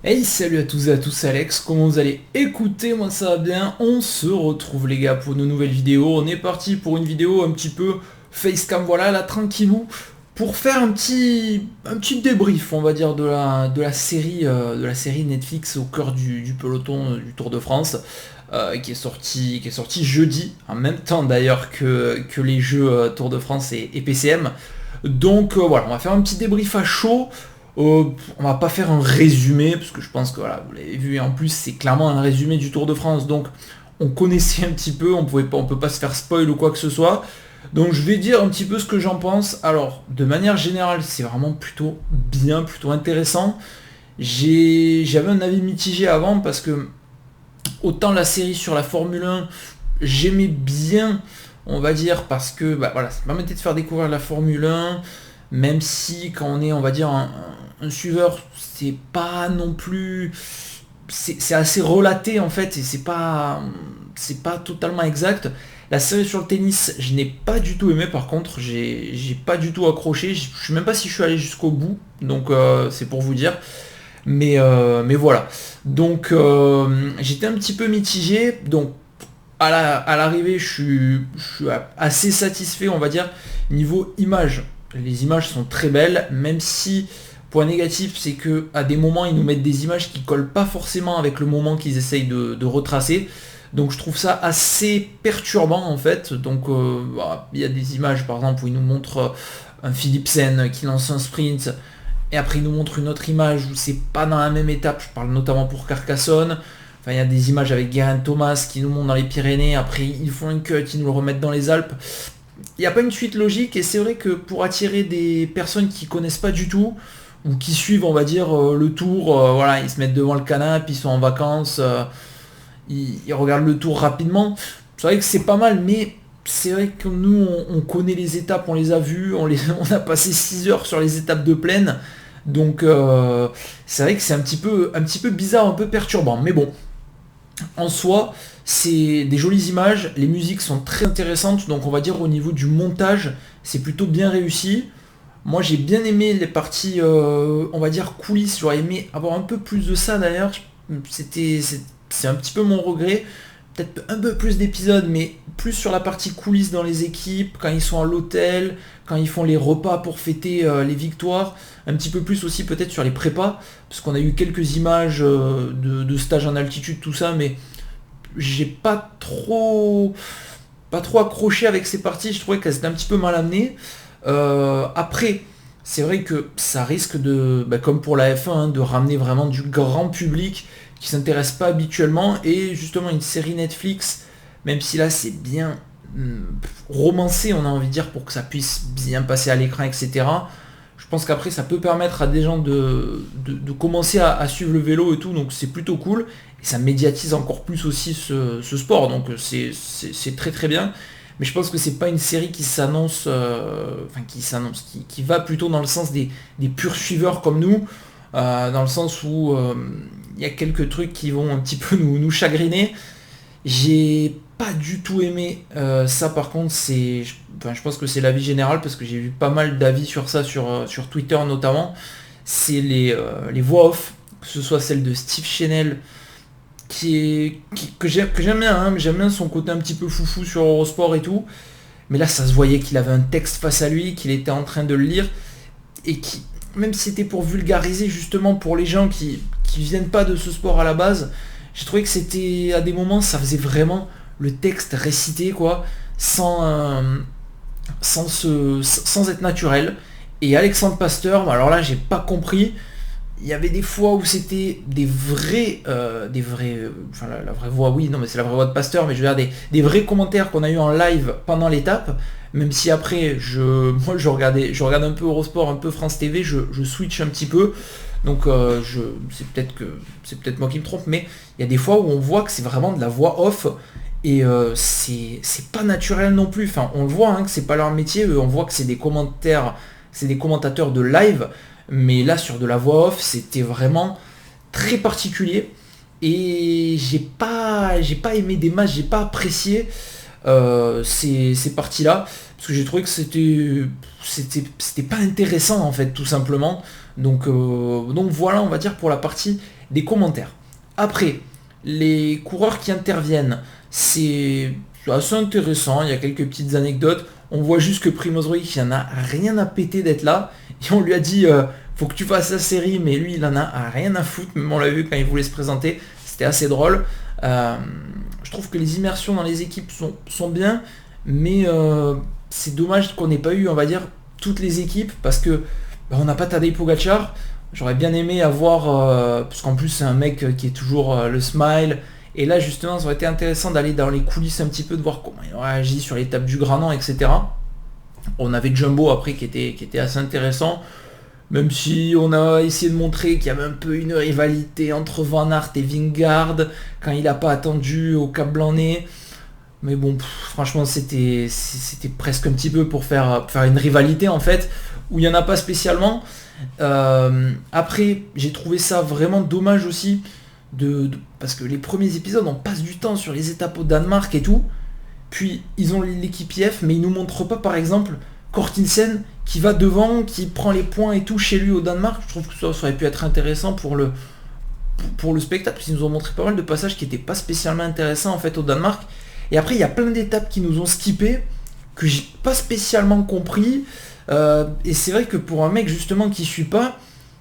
Hey, salut à tous et à tous, Alex, comment vous allez? Écoutez, moi ça va bien, on se retrouve les gars pour une nouvelle vidéo, on est parti pour une vidéo un petit peu facecam, voilà, là, tranquillou, pour faire un petit débrief, on va dire, de la série Netflix au cœur du peloton du Tour de France, qui est sorti jeudi, en même temps d'ailleurs que les jeux Tour de France et PCM. Donc voilà, on va faire un petit débrief à chaud. On va pas faire un résumé, parce que je pense que voilà, vous l'avez vu, et en plus c'est clairement un résumé du Tour de France, donc on connaissait un petit peu, on peut pas se faire spoil ou quoi que ce soit. Donc je vais dire un petit peu ce que j'en pense. Alors, de manière générale, c'est vraiment plutôt bien, plutôt intéressant. J'avais un avis mitigé avant, parce que autant la série sur la Formule 1, j'aimais bien, on va dire, parce que bah, voilà, ça me permettait de faire découvrir la Formule 1, même si quand on est, on va dire, un suiveur, c'est pas non plus... C'est assez relaté en fait, et c'est pas totalement exact. La série sur le tennis, je n'ai pas du tout aimé par contre, j'ai pas du tout accroché, je sais même pas si je suis allé jusqu'au bout, donc c'est pour vous dire. Mais voilà. Donc j'étais un petit peu mitigé. Donc à l'arrivée, je suis assez satisfait, on va dire, niveau image. Les images sont très belles, même si, point négatif, c'est que à des moments, ils nous mettent des images qui collent pas forcément avec le moment qu'ils essayent de retracer. Donc je trouve ça assez perturbant en fait. Donc voilà, il y a des images par exemple où ils nous montrent un Philipsen qui lance un sprint, et après il nous montre une autre image où c'est pas dans la même étape, je parle notamment pour Carcassonne. Enfin, il y a des images avec Geraint Thomas qui nous montrent dans les Pyrénées, après ils font un cut, ils nous le remettent dans les Alpes. Il n'y a pas une suite logique, et c'est vrai que pour attirer des personnes qui connaissent pas du tout, ou qui suivent, on va dire, le tour, voilà, ils se mettent devant le canapé, ils sont en vacances, ils regardent le tour rapidement. C'est vrai que c'est pas mal, mais c'est vrai que nous, on connaît les étapes, on les a vues, on a passé 6 heures sur les étapes de plaine. Donc c'est vrai que c'est un petit peu bizarre, un peu perturbant. Mais bon, en soi, c'est des jolies images, les musiques sont très intéressantes, donc on va dire au niveau du montage, c'est plutôt bien réussi. Moi j'ai bien aimé les parties, on va dire coulisses, j'aurais aimé avoir un peu plus de ça d'ailleurs. C'est un petit peu mon regret. Peut-être un peu plus d'épisodes, mais plus sur la partie coulisses dans les équipes, quand ils sont à l'hôtel, quand ils font les repas pour fêter les victoires, un petit peu plus aussi peut-être sur les prépas, parce qu'on a eu quelques images de stages en altitude, tout ça, mais j'ai pas trop accroché avec ces parties, je trouvais qu'elles étaient un petit peu mal amenées. Après, c'est vrai que ça risque de, bah, comme pour la F1, hein, de ramener vraiment du grand public qui s'intéresse pas habituellement, et justement une série Netflix, même si là c'est bien romancé, on a envie de dire, pour que ça puisse bien passer à l'écran, etc. Je pense qu'après ça peut permettre à des gens de commencer à suivre le vélo et tout, donc c'est plutôt cool, et ça médiatise encore plus aussi ce sport, donc c'est très très bien. Mais je pense que c'est pas une série qui s'annonce, qui va plutôt dans le sens des purs suiveurs comme nous, dans le sens où il y a quelques trucs qui vont un petit peu nous chagriner. J'ai pas du tout aimé ça, par contre, je pense que c'est l'avis général, parce que j'ai vu pas mal d'avis sur ça sur Twitter notamment. C'est les voix off, que ce soit celle de Steve Chenel, que j'aime bien, hein, mais j'aime bien son côté un petit peu foufou sur Eurosport et tout. Mais là, ça se voyait qu'il avait un texte face à lui, qu'il était en train de le lire, et qui, même si c'était pour vulgariser justement pour les gens qui viennent pas de ce sport à la base, j'ai trouvé que c'était, à des moments, ça faisait vraiment le texte récité, quoi, sans être naturel. Et Alexandre Pasteur, alors là, j'ai pas compris. Il y avait des fois où c'était enfin la vraie voix, oui, non, mais c'est la vraie voix de Pasteur, mais je veux dire des vrais commentaires qu'on a eu en live pendant l'étape, même si après, moi je regarde un peu Eurosport, un peu France TV, je switch un petit peu, donc c'est peut-être moi qui me trompe, mais il y a des fois où on voit que c'est vraiment de la voix off, et c'est pas naturel non plus, enfin on le voit, hein, que c'est pas leur métier, on voit que c'est des commentateurs de live, mais là sur de la voix off, c'était vraiment très particulier, et j'ai pas aimé des matchs, j'ai pas apprécié ces parties là, parce que j'ai trouvé que c'était pas intéressant en fait, tout simplement. Donc voilà, on va dire pour la partie des commentaires. Après, les coureurs qui interviennent, c'est assez intéressant, il y a quelques petites anecdotes. On voit juste que Primoz Roglic, il en a rien à péter d'être là. Et on lui a dit, faut que tu fasses la série, mais lui, il en a rien à foutre. Même on l'a vu quand il voulait se présenter, c'était assez drôle. Je trouve que les immersions dans les équipes sont bien, mais c'est dommage qu'on n'ait pas eu, on va dire, toutes les équipes, parce que on n'a pas Tadej Pogacar. J'aurais bien aimé avoir, parce qu'en plus c'est un mec qui est toujours le smile, et là justement ça aurait été intéressant d'aller dans les coulisses un petit peu, de voir comment il réagit sur l'étape du Granon, etc. On avait Jumbo après qui était assez intéressant, même si on a essayé de montrer qu'il y avait un peu une rivalité entre Van Aert et Vingegaard quand il n'a pas attendu au Cap Blanc-Nez. Mais bon, franchement, c'était presque un petit peu pour faire une rivalité en fait, où il n'y en a pas spécialement. Après, j'ai trouvé ça vraiment dommage aussi, parce que les premiers épisodes, on passe du temps sur les étapes au Danemark et tout, puis ils ont l'équipe IF, mais ils nous montrent pas par exemple Kortinsen qui va devant, qui prend les points et tout chez lui au Danemark. Je trouve que ça aurait pu être intéressant pour le spectacle, parce qu'ils nous ont montré pas mal de passages qui n'étaient pas spécialement intéressants en fait au Danemark. Et après, il y a plein d'étapes qui nous ont skippé, que j'ai pas spécialement compris. Et c'est vrai que pour un mec justement qui suit pas,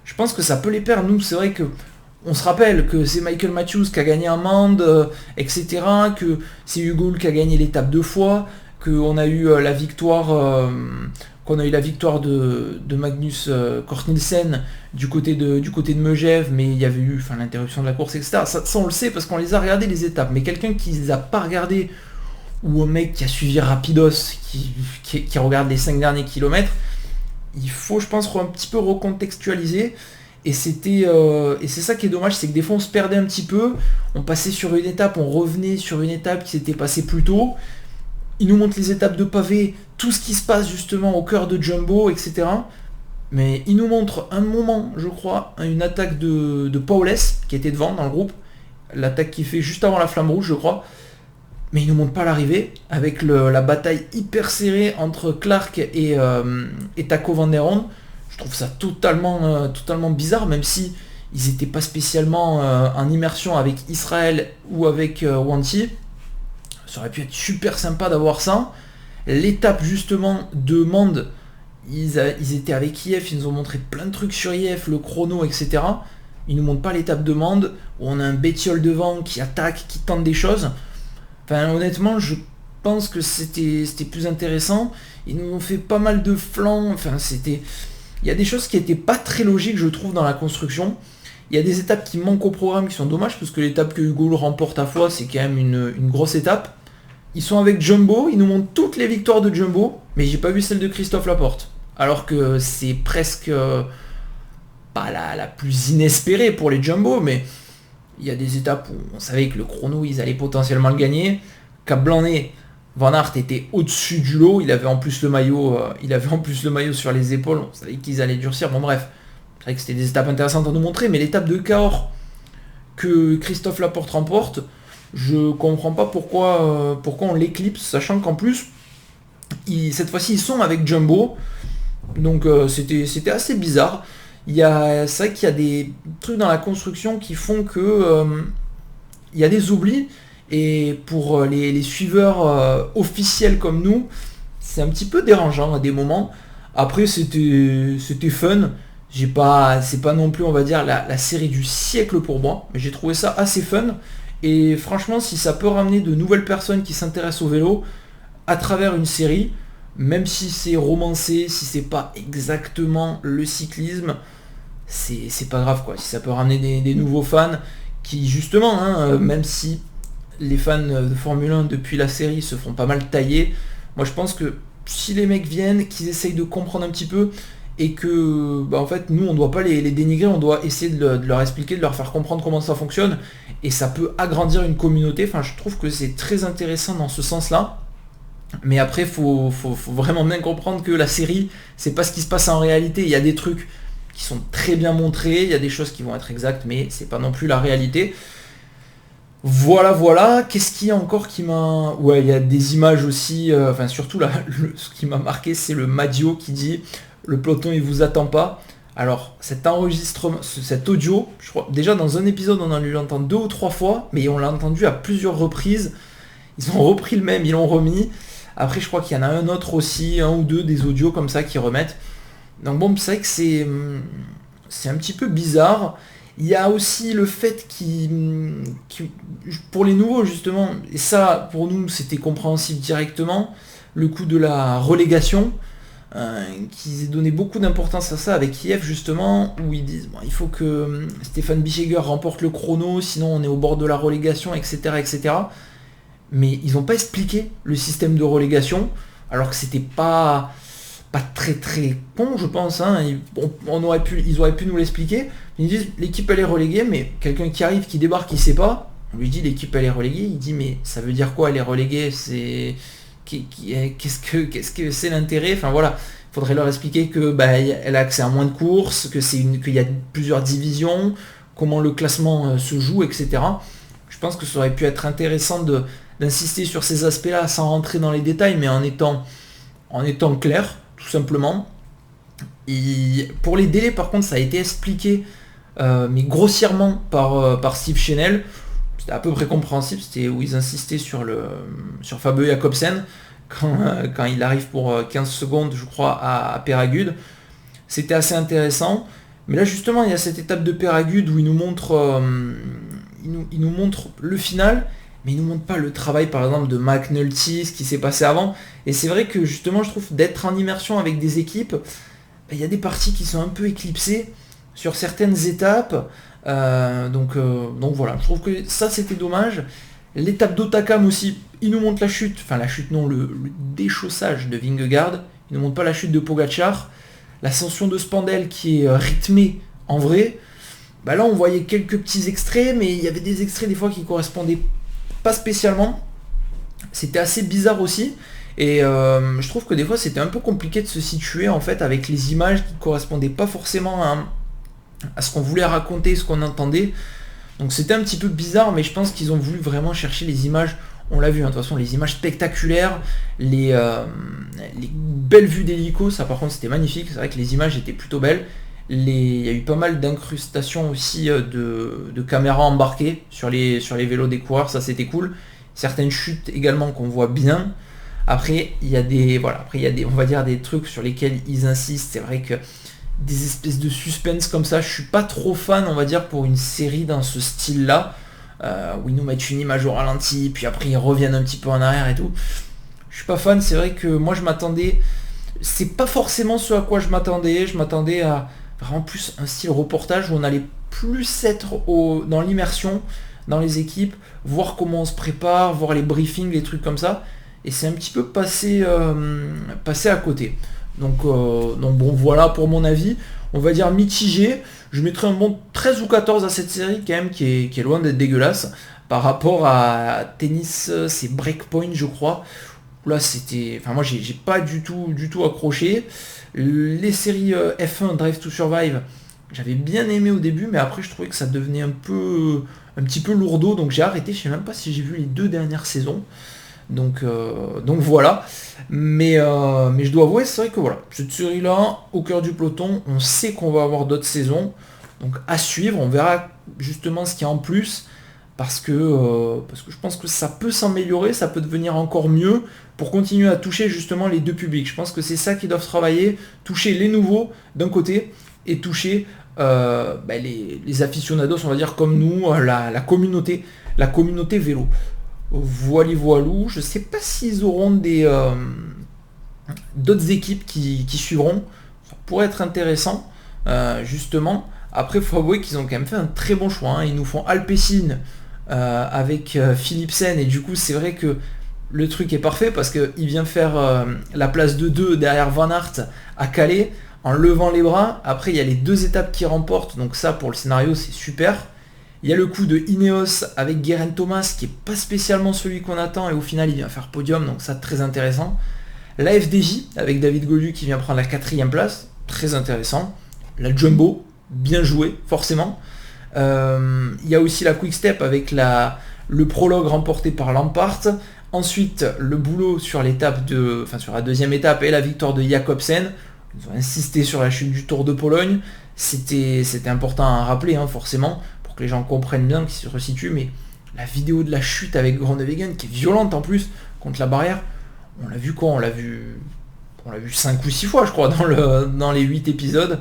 je pense que ça peut les perdre. Nous, c'est vrai que on se rappelle que c'est Michael Matthews qui a gagné un Mende, etc. Que c'est Hugo Hull qui a gagné l'étape 2 fois, qu'on a eu la victoire, de Magnus Cort Nielsen du côté de Megève, mais il y avait eu l'interruption de la course, etc. Ça on le sait parce qu'on les a regardé les étapes. Mais quelqu'un qui les a pas regardées, ou un mec qui a suivi Rapidos, qui regarde les 5 derniers kilomètres, il faut, je pense, un petit peu recontextualiser. Et c'est ça qui est dommage, c'est que des fois on se perdait un petit peu, on passait sur une étape, on revenait sur une étape qui s'était passée plus tôt. Il nous montre les étapes de pavé, tout ce qui se passe justement au cœur de Jumbo, etc. Mais il nous montre un moment, je crois, une attaque de Paules, qui était devant dans le groupe, l'attaque qu'il fait juste avant la flamme rouge, je crois. Mais il nous montre pas l'arrivée, avec la bataille hyper serrée entre Clark et Taco Van Der Ronde. Je trouve ça totalement bizarre, même si ils n'étaient pas spécialement en immersion avec Israël ou avec Wanty. Ça aurait pu être super sympa d'avoir ça. L'étape justement de Mende, ils étaient avec IF, ils nous ont montré plein de trucs sur IF, le chrono, etc. Ils nous montrent pas l'étape de Mende, où on a un Bétiol devant qui attaque, qui tente des choses. Enfin, honnêtement, je pense que c'était plus intéressant. Ils nous ont fait pas mal de flancs. Enfin, il y a des choses qui n'étaient pas très logiques, je trouve, dans la construction. Il y a des étapes qui manquent au programme, qui sont dommages, parce que l'étape que Hugo Hull remporte à fois, c'est quand même une grosse étape. Ils sont avec Jumbo, ils nous montrent toutes les victoires de Jumbo, mais j'ai pas vu celle de Christophe Laporte. Alors que c'est presque pas la plus inespérée pour les Jumbo, mais il y a des étapes où on savait que le chrono, ils allaient potentiellement le gagner. Cap Blanc-Nez, Van Aert était au-dessus du lot, il avait en plus le maillot sur les épaules, on savait qu'ils allaient durcir. Bon bref, c'est vrai que c'était des étapes intéressantes à nous montrer, mais l'étape de Cahors que Christophe Laporte remporte, je comprends pas pourquoi on l'éclipse, sachant qu'en plus, cette fois-ci, ils sont avec Jumbo. Donc c'était assez bizarre. C'est vrai qu'il y a des trucs dans la construction qui font que il y a des oublis. Et pour les suiveurs officiels comme nous, c'est un petit peu dérangeant à des moments. Après, c'était fun. C'est pas non plus, on va dire, la série du siècle pour moi. Mais j'ai trouvé ça assez fun. Et franchement, si ça peut ramener de nouvelles personnes qui s'intéressent au vélo à travers une série, même si c'est romancé, si c'est pas exactement le cyclisme, c'est pas grave quoi. Si ça peut ramener des nouveaux fans qui justement, même si les fans de Formule 1 depuis la série se font pas mal tailler, moi je pense que si les mecs viennent, qu'ils essayent de comprendre un petit peu, et que en fait nous on doit pas les dénigrer, on doit essayer de leur expliquer, de leur faire comprendre comment ça fonctionne, et ça peut agrandir une communauté. Enfin, je trouve que c'est très intéressant dans ce sens là, mais après faut vraiment bien comprendre que la série, c'est pas ce qui se passe en réalité. Il y a des trucs qui sont très bien montrés, il y a des choses qui vont être exactes, mais c'est pas non plus la réalité. Voilà, qu'est-ce qu'il y a encore qui m'a... Ouais, il y a des images aussi, enfin surtout là, ce qui m'a marqué, c'est le Madio qui dit «Le peloton, il vous attend pas». Alors, cet enregistrement, cet audio, je crois, déjà dans un épisode, on a dû l'entendre 2 ou 3 fois, mais on l'a entendu à plusieurs reprises. Ils ont repris le même, ils l'ont remis. Après, je crois qu'il y en a un autre aussi, un ou deux, des audios comme ça qui remettent. Donc bon, c'est vrai que c'est un petit peu bizarre. Il y a aussi le fait pour les nouveaux justement, et ça pour nous c'était compréhensible directement, le coup de la relégation, qu'ils aient donné beaucoup d'importance à ça avec Kiev justement, où ils disent bon, il faut que Stéphane Bichegger remporte le chrono, sinon on est au bord de la relégation, etc. etc. Mais ils n'ont pas expliqué le système de relégation, alors que c'était pas très très con, je pense. Hein. Ils auraient pu nous l'expliquer. Ils disent l'équipe elle est reléguée, mais quelqu'un qui arrive, qui débarque, qui sait pas, on lui dit l'équipe elle est reléguée, il dit mais ça veut dire quoi elle est reléguée, c'est qu'est-ce que c'est l'intérêt, enfin voilà, il faudrait leur expliquer que elle a accès à moins de courses, qu'il y a plusieurs divisions, comment le classement se joue, etc. Je pense que ça aurait pu être intéressant d'insister sur ces aspects-là sans rentrer dans les détails, mais en étant clair, tout simplement. Et pour les délais, par contre, ça a été expliqué, mais grossièrement par Steve Chenel. C'était à peu près compréhensible, c'était où ils insistaient sur Fabio Jakobsen, quand il arrive pour 15 secondes, je crois, à Peyragudes. C'était assez intéressant. Mais là, justement, il y a cette étape de Peyragudes où il nous montre le final, mais il nous montre pas le travail, par exemple, de McNulty, ce qui s'est passé avant. Et c'est vrai que, justement, je trouve d'être en immersion avec des équipes, il y a des parties qui sont un peu éclipsées sur certaines étapes. Donc voilà, je trouve que ça, c'était dommage. L'étape d'Otakam aussi, il nous montre la chute, enfin la chute non, le déchaussage de Vingegaard. Il ne montre pas la chute de Pogacar. L'ascension de Spandel qui est rythmée en vrai. Là, on voyait quelques petits extraits, mais il y avait des extraits des fois qui correspondaient pas spécialement. C'était assez bizarre aussi. Et je trouve que des fois c'était un peu compliqué de se situer en fait avec les images qui ne correspondaient pas forcément à ce qu'on voulait raconter, ce qu'on entendait. Donc c'était un petit peu bizarre, mais je pense qu'ils ont voulu vraiment chercher les images. On l'a vu, de toute façon, les images spectaculaires, les belles vues d'hélico, ça par contre c'était magnifique. C'est vrai que les images étaient plutôt belles. Il y a eu pas mal d'incrustations aussi de caméras embarquées sur les vélos des coureurs, ça c'était cool. Certaines chutes également qu'on voit bien. Après, il y a des, on va dire des trucs sur lesquels ils insistent. C'est vrai que des espèces de suspense comme ça, je suis pas trop fan, on va dire, pour une série dans ce style-là, où ils nous mettent une image au ralenti, puis après ils reviennent un petit peu en arrière et tout. Je suis pas fan. C'est vrai que moi je m'attendais, c'est pas forcément ce à quoi je m'attendais à vraiment plus un style reportage où on allait plus être dans l'immersion, dans les équipes, voir comment on se prépare, voir les briefings, les trucs comme ça. Et c'est un petit peu passé à côté. Donc bon, voilà pour mon avis. On va dire mitigé. Je mettrai un bon 13 ou 14 à cette série quand même, qui est loin d'être dégueulasse. Par rapport à tennis, c'est Breakpoint je crois. Là c'était. Enfin moi j'ai pas du tout accroché. Les séries F1 Drive to Survive, j'avais bien aimé au début, mais après je trouvais que ça devenait un petit peu lourdeau, donc j'ai arrêté. Je sais même pas si j'ai vu les 2 dernières saisons. Donc voilà. Mais je dois avouer, c'est vrai que voilà, cette série là, au cœur du peloton, on sait qu'on va avoir d'autres saisons. Donc à suivre, on verra justement ce qu'il y a en plus. Parce que je pense que ça peut s'améliorer, ça peut devenir encore mieux pour continuer à toucher justement les deux publics. Je pense que c'est ça qu'ils doivent travailler, toucher les nouveaux d'un côté et toucher les aficionados, on va dire comme nous, la communauté vélo. Voilou, je sais pas s'ils auront d'autres équipes qui suivront. Ça pourrait être intéressant, justement. Après, il faut avouer qu'ils ont quand même fait un très bon choix. Hein. Ils nous font Alpecin avec Philipsen, et du coup, c'est vrai que le truc est parfait parce qu'il vient faire la place de 2 derrière Van Aert à Calais en levant les bras. Après, il y a les 2 étapes qui remportent, donc ça, pour le scénario, c'est super. Il y a le coup de Ineos avec Geraint Thomas qui est pas spécialement celui qu'on attend, et au final il vient faire podium, donc ça très intéressant. La FDJ avec David Gaudu qui vient prendre la 4ème place, très intéressant. La Jumbo, bien joué forcément. Il y a aussi la Quick Step avec la le prologue remporté par Lampart, ensuite le boulot sur sur la deuxième étape et la victoire de Jakobsen. Ils ont insisté sur la chute du Tour de Pologne, c'était important à rappeler forcément, pour que les gens comprennent bien, qu'ils se resituent, mais la vidéo de la chute avec Groenewegen, qui est violente en plus, contre la barrière, on l'a vu quoi? On l'a vu 5 ou 6 fois je crois dans les 8 épisodes.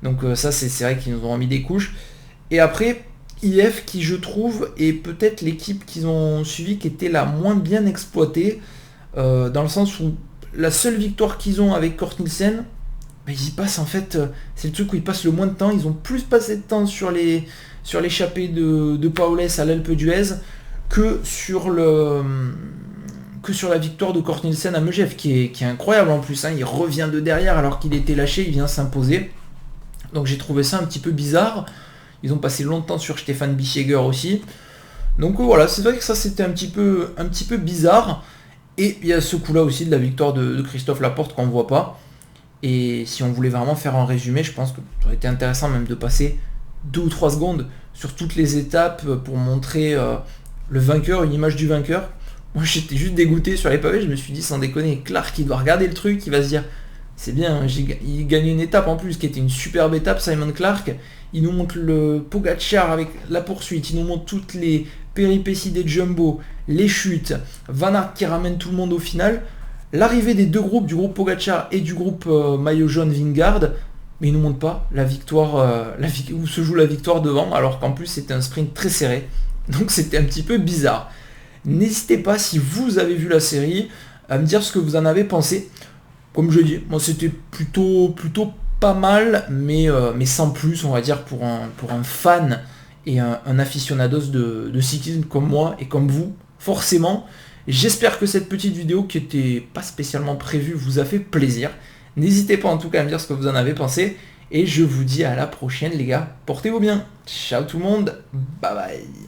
Donc ça c'est vrai qu'ils nous ont remis des couches. Et après, IF qui je trouve est peut-être l'équipe qu'ils ont suivi qui était la moins bien exploitée, dans le sens où la seule victoire qu'ils ont avec Kort Nielsen, ils y passent en fait, c'est le truc où ils passent le moins de temps, ils ont plus passé de temps sur l'échappée de Paules à l'Alpe d'Huez que sur la victoire de Kort Nielsen à Megève, qui est incroyable en plus, il revient de derrière alors qu'il était lâché, il vient s'imposer. Donc j'ai trouvé ça un petit peu bizarre. Ils ont passé longtemps sur Stefan Bischegger aussi. Donc voilà, c'est vrai que ça c'était un petit peu bizarre. Et il y a ce coup-là aussi de la victoire de Christophe Laporte qu'on ne voit pas. Et si on voulait vraiment faire un résumé, je pense que ça aurait été intéressant même de passer 2 ou 3 secondes sur toutes les étapes pour montrer le vainqueur, une image du vainqueur. Moi j'étais juste dégoûté sur les pavés, je me suis dit sans déconner, Clark il doit regarder le truc, il va se dire c'est bien, il gagne une étape en plus qui était une superbe étape, Simon Clark. Il nous montre le Pogacar avec la poursuite, il nous montre toutes les péripéties des Jumbo, les chutes, Van Aert qui ramène tout le monde au final, l'arrivée des deux groupes, du groupe Pogacar et du groupe maillot jaune Vingegaard, mais il nous montre pas la victoire, où se joue la victoire devant, alors qu'en plus c'était un sprint très serré, donc c'était un petit peu bizarre. N'hésitez pas, si vous avez vu la série, à me dire ce que vous en avez pensé. Comme je dis, moi c'était plutôt pas mal, mais sans plus, on va dire, pour un fan et un aficionados de cyclisme comme moi et comme vous, forcément. J'espère que cette petite vidéo, qui était pas spécialement prévue, vous a fait plaisir. N'hésitez pas en tout cas à me dire ce que vous en avez pensé, et je vous dis à la prochaine les gars, portez-vous bien. Ciao tout le monde, bye bye.